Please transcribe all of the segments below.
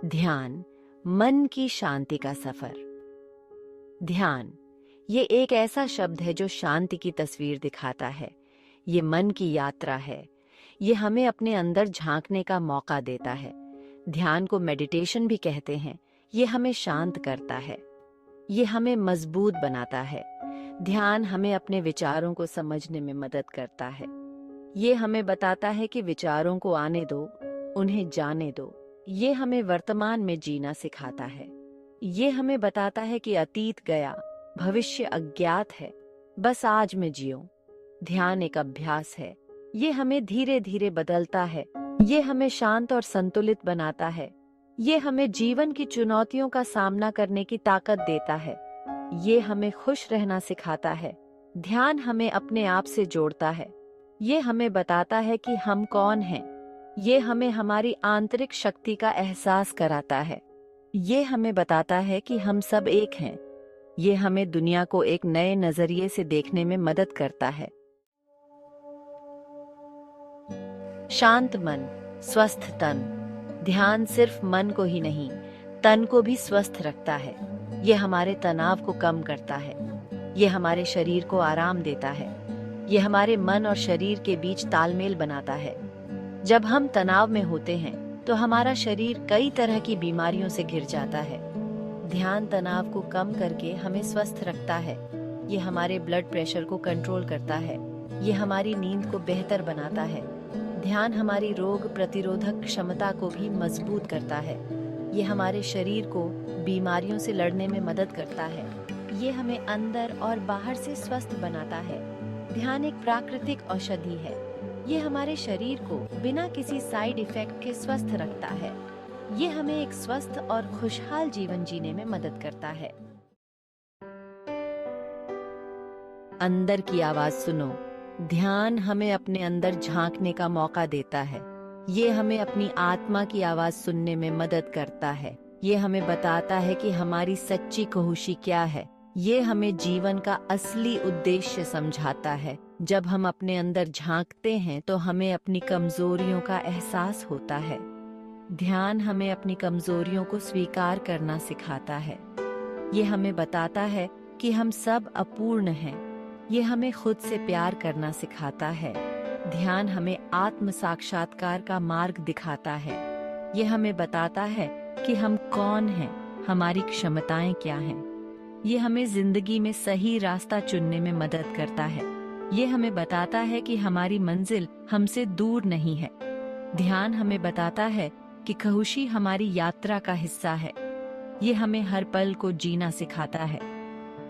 ध्यान, मन की शांति का सफर। ध्यान ये एक ऐसा शब्द है जो शांति की तस्वीर दिखाता है। ये मन की यात्रा है। ये हमें अपने अंदर झांकने का मौका देता है। ध्यान को मेडिटेशन भी कहते हैं। ये हमें शांत करता है। ये हमें मजबूत बनाता है। ध्यान हमें अपने विचारों को समझने में मदद करता है। ये हमें बताता है कि विचारों को आने दो, उन्हें जाने दो। ये हमें वर्तमान में जीना सिखाता है। ये हमें बताता है कि अतीत गया, भविष्य अज्ञात है, बस आज में जियो। ध्यान एक अभ्यास है। ये हमें धीरे धीरे बदलता है। ये हमें शांत और संतुलित बनाता है। ये हमें जीवन की चुनौतियों का सामना करने की ताकत देता है। ये हमें खुश रहना सिखाता है। ध्यान हमें अपने आप से जोड़ता है। ये हमें बताता है कि हम कौन हैं। ये हमें हमारी आंतरिक शक्ति का एहसास कराता है। ये हमें बताता है कि हम सब एक हैं। ये हमें दुनिया को एक नए नजरिए से देखने में मदद करता है। शांत मन, स्वस्थ तन। ध्यान सिर्फ मन को ही नहीं, तन को भी स्वस्थ रखता है। ये हमारे तनाव को कम करता है। ये हमारे शरीर को आराम देता है। ये हमारे मन और शरीर के बीच तालमेल बनाता है। जब हम तनाव में होते हैं तो हमारा शरीर कई तरह की बीमारियों से घिर जाता है। ध्यान तनाव को कम करके हमें स्वस्थ रखता है। ये हमारे ब्लड प्रेशर को कंट्रोल करता है। ये हमारी नींद को बेहतर बनाता है। ध्यान हमारी रोग प्रतिरोधक क्षमता को भी मजबूत करता है। ये हमारे शरीर को बीमारियों से लड़ने में मदद करता है। ये हमें अंदर और बाहर से स्वस्थ बनाता है। ध्यान एक प्राकृतिक औषधि है। ये हमारे शरीर को बिना किसी साइड इफेक्ट के स्वस्थ रखता है। ये हमें एक स्वस्थ और खुशहाल जीवन जीने में मदद करता है। अंदर की आवाज सुनो। ध्यान हमें अपने अंदर झांकने का मौका देता है। ये हमें अपनी आत्मा की आवाज सुनने में मदद करता है। ये हमें बताता है कि हमारी सच्ची खुशी क्या है। ये हमें जीवन का असली उद्देश्य समझाता है। जब हम अपने अंदर झांकते हैं तो हमें अपनी कमजोरियों का एहसास होता है। ध्यान हमें अपनी कमजोरियों को स्वीकार करना सिखाता है। ये हमें बताता है कि हम सब अपूर्ण हैं। ये हमें खुद से प्यार करना सिखाता है। ध्यान हमें आत्म साक्षात्कार का मार्ग दिखाता है। ये हमें बताता है कि हम कौन हैं, हमारी क्षमताएं क्या हैं। ये हमें जिंदगी में सही रास्ता चुनने में मदद करता है। ये हमें बताता है कि हमारी मंजिल हमसे दूर नहीं है। ध्यान हमें बताता है कि खुशी हमारी यात्रा का हिस्सा है। ये हमें हर पल को जीना सिखाता है।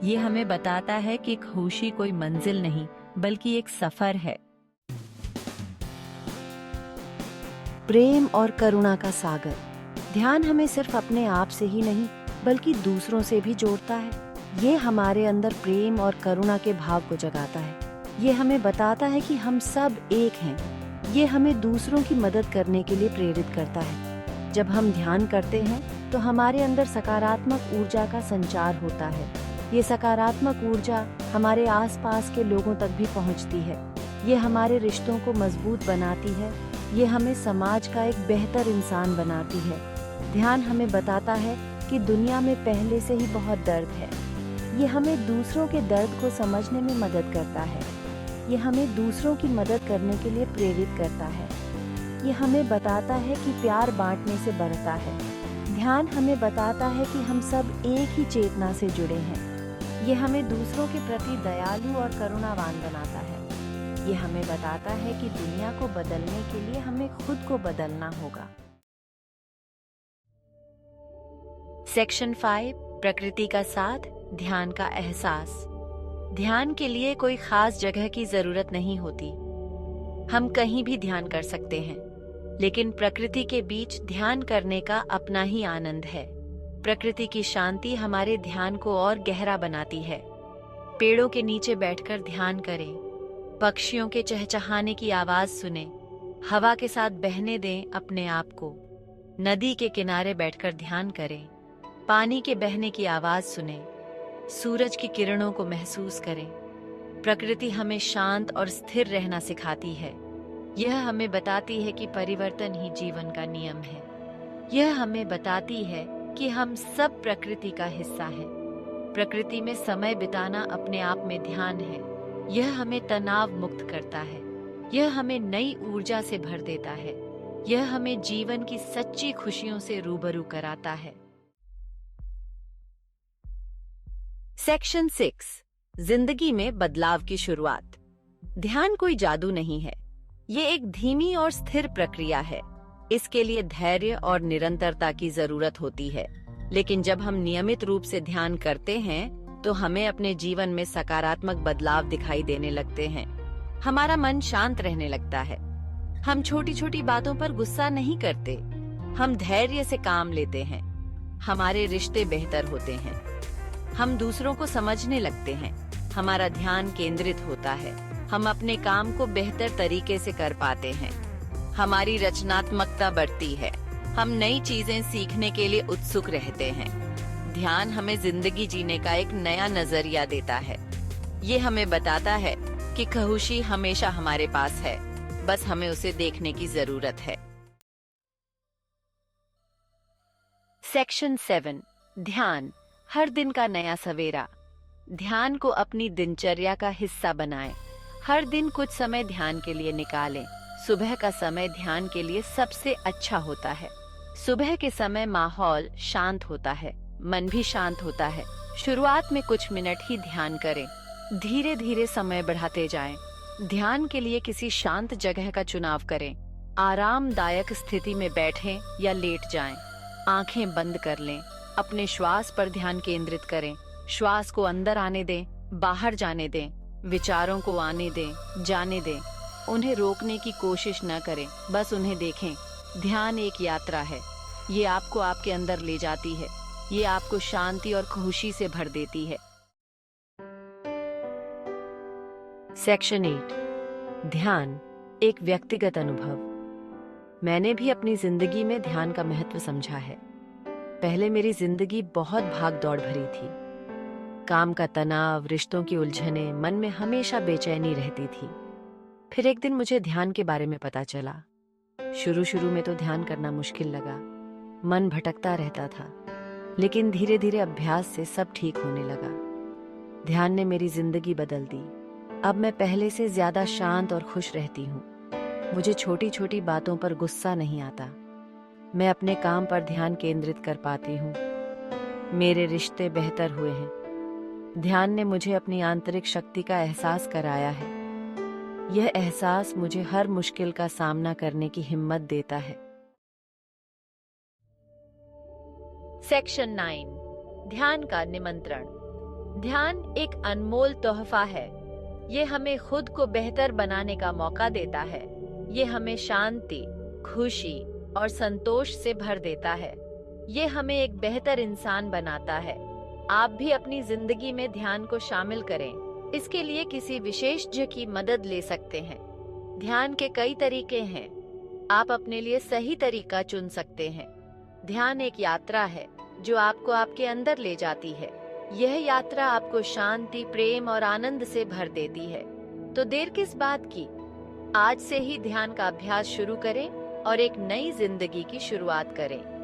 ये हमें बताता है कि खुशी कोई मंजिल नहीं बल्कि एक सफर है। प्रेम और करुणा का सागर। ध्यान हमें सिर्फ अपने आप से ही नहीं बल्कि दूसरों से भी जोड़ता है। ये हमारे अंदर प्रेम और करुणा के भाव को जगाता है। ये हमें बताता है कि हम सब एक हैं। ये हमें दूसरों की मदद करने के लिए प्रेरित करता है। जब हम ध्यान करते हैं तो हमारे अंदर सकारात्मक ऊर्जा का संचार होता है। ये सकारात्मक ऊर्जा हमारे आसपास के लोगों तक भी पहुंचती है। ये हमारे रिश्तों को मजबूत बनाती है। ये हमें समाज का एक बेहतर इंसान बनाती है। ध्यान हमें बताता है कि दुनिया में पहले से ही बहुत दर्द है। ये हमें दूसरों के दर्द को समझने में मदद करता है। ये हमें दूसरों की मदद करने के लिए प्रेरित करता है। ये हमें बताता है कि प्यार बांटने से बढ़ता है। ध्यान हमें बताता है कि हम सब एक ही चेतना से जुड़े हैं। ये हमें दूसरों के प्रति दयालु और करुणावान बनाता है। ये हमें बताता है कि दुनिया को बदलने के लिए हमें खुद को बदलना होगा। सेक्शन 5, प्रकृति का साथ, ध्यान का एहसास। ध्यान के लिए कोई खास जगह की जरूरत नहीं होती। हम कहीं भी ध्यान कर सकते हैं, लेकिन प्रकृति के बीच ध्यान करने का अपना ही आनंद है। प्रकृति की शांति हमारे ध्यान को और गहरा बनाती है। पेड़ों के नीचे बैठकर ध्यान करें, पक्षियों के चहचहाने की आवाज सुने, हवा के साथ बहने दें अपने आप को। नदी के किनारे बैठकर ध्यान करें, पानी के बहने की आवाज सुने, सूरज की किरणों को महसूस करें। प्रकृति हमें शांत और स्थिर रहना सिखाती है। यह हमें बताती है कि परिवर्तन ही जीवन का नियम है। यह हमें बताती है कि हम सब प्रकृति का हिस्सा हैं। प्रकृति में समय बिताना अपने आप में ध्यान है। यह हमें तनाव मुक्त करता है। यह हमें नई ऊर्जा से भर देता है। यह हमें जीवन की सच्ची खुशियों से रूबरू कराता है। सेक्शन 6, जिंदगी में बदलाव की शुरुआत। ध्यान कोई जादू नहीं है। ये एक धीमी और स्थिर प्रक्रिया है। इसके लिए धैर्य और निरंतरता की जरूरत होती है। लेकिन जब हम नियमित रूप से ध्यान करते हैं तो हमें अपने जीवन में सकारात्मक बदलाव दिखाई देने लगते हैं। हमारा मन शांत रहने लगता है। हम छोटी छोटी बातों पर गुस्सा नहीं करते। हम धैर्य से काम लेते हैं। हमारे रिश्ते बेहतर होते हैं। हम दूसरों को समझने लगते हैं। हमारा ध्यान केंद्रित होता है। हम अपने काम को बेहतर तरीके से कर पाते हैं। हमारी रचनात्मकता बढ़ती है। हम नई चीजें सीखने के लिए उत्सुक रहते हैं। ध्यान हमें जिंदगी जीने का एक नया नजरिया देता है। ये हमें बताता है कि खुशी हमेशा हमारे पास है, बस हमें उसे देखने की जरूरत है। सेक्शन 7, ध्यान हर दिन का नया सवेरा। ध्यान को अपनी दिनचर्या का हिस्सा बनाएं। हर दिन कुछ समय ध्यान के लिए निकालें। सुबह का समय ध्यान के लिए सबसे अच्छा होता है। सुबह के समय माहौल शांत होता है, मन भी शांत होता है। शुरुआत में कुछ मिनट ही ध्यान करें। धीरे धीरे समय बढ़ाते जाएं। ध्यान के लिए किसी शांत जगह का चुनाव करें। आरामदायक स्थिति में बैठें या लेट जाएं। आंखें बंद कर लें। अपने श्वास पर ध्यान केंद्रित करें। श्वास को अंदर आने दें, बाहर जाने दें। विचारों को आने दें, जाने दें। उन्हें रोकने की कोशिश न करें, बस उन्हें देखें। ध्यान एक यात्रा है। ये आपको आपके अंदर ले जाती है। ये आपको शांति और खुशी से भर देती है। सेक्शन 8, ध्यान एक व्यक्तिगत अनुभव। मैंने भी अपनी जिंदगी में ध्यान का महत्व समझा है। पहले मेरी जिंदगी बहुत भाग दौड़ भरी थी। काम का तनाव, रिश्तों की उलझने, मन में हमेशा बेचैनी रहती थी। फिर एक दिन मुझे ध्यान के बारे में पता चला। शुरू में तो ध्यान करना मुश्किल लगा। मन भटकता रहता था, लेकिन धीरे धीरे अभ्यास से सब ठीक होने लगा। ध्यान ने मेरी जिंदगी बदल दी। अब मैं पहले से ज्यादा शांत और खुश रहती हूँ। मुझे छोटी छोटी बातों पर गुस्सा नहीं आता। मैं अपने काम पर ध्यान केंद्रित कर पाती हूँ। मेरे रिश्ते बेहतर हुए हैं। ध्यान ने मुझे अपनी आंतरिक शक्ति का एहसास कराया है। यह एहसास मुझे हर मुश्किल का सामना करने की हिम्मत देता है। सेक्शन 9, ध्यान का निमंत्रण। ध्यान एक अनमोल तोहफा है। ये हमें खुद को बेहतर बनाने का मौका देता है। ये हमें शांति, खुशी और संतोष से भर देता है। ये हमें एक बेहतर इंसान बनाता है। आप भी अपनी जिंदगी में ध्यान को शामिल करें। इसके लिए किसी विशेषज्ञ की मदद ले सकते हैं। ध्यान के कई तरीके हैं। आप अपने लिए सही तरीका चुन सकते हैं। ध्यान एक यात्रा है जो आपको आपके अंदर ले जाती है। यह यात्रा आपको शांति, प्रेम और आनंद से भर देती है। तो देर किस बात की? आज से ही ध्यान का अभ्यास शुरू करें और एक नई जिंदगी की शुरुआत करें।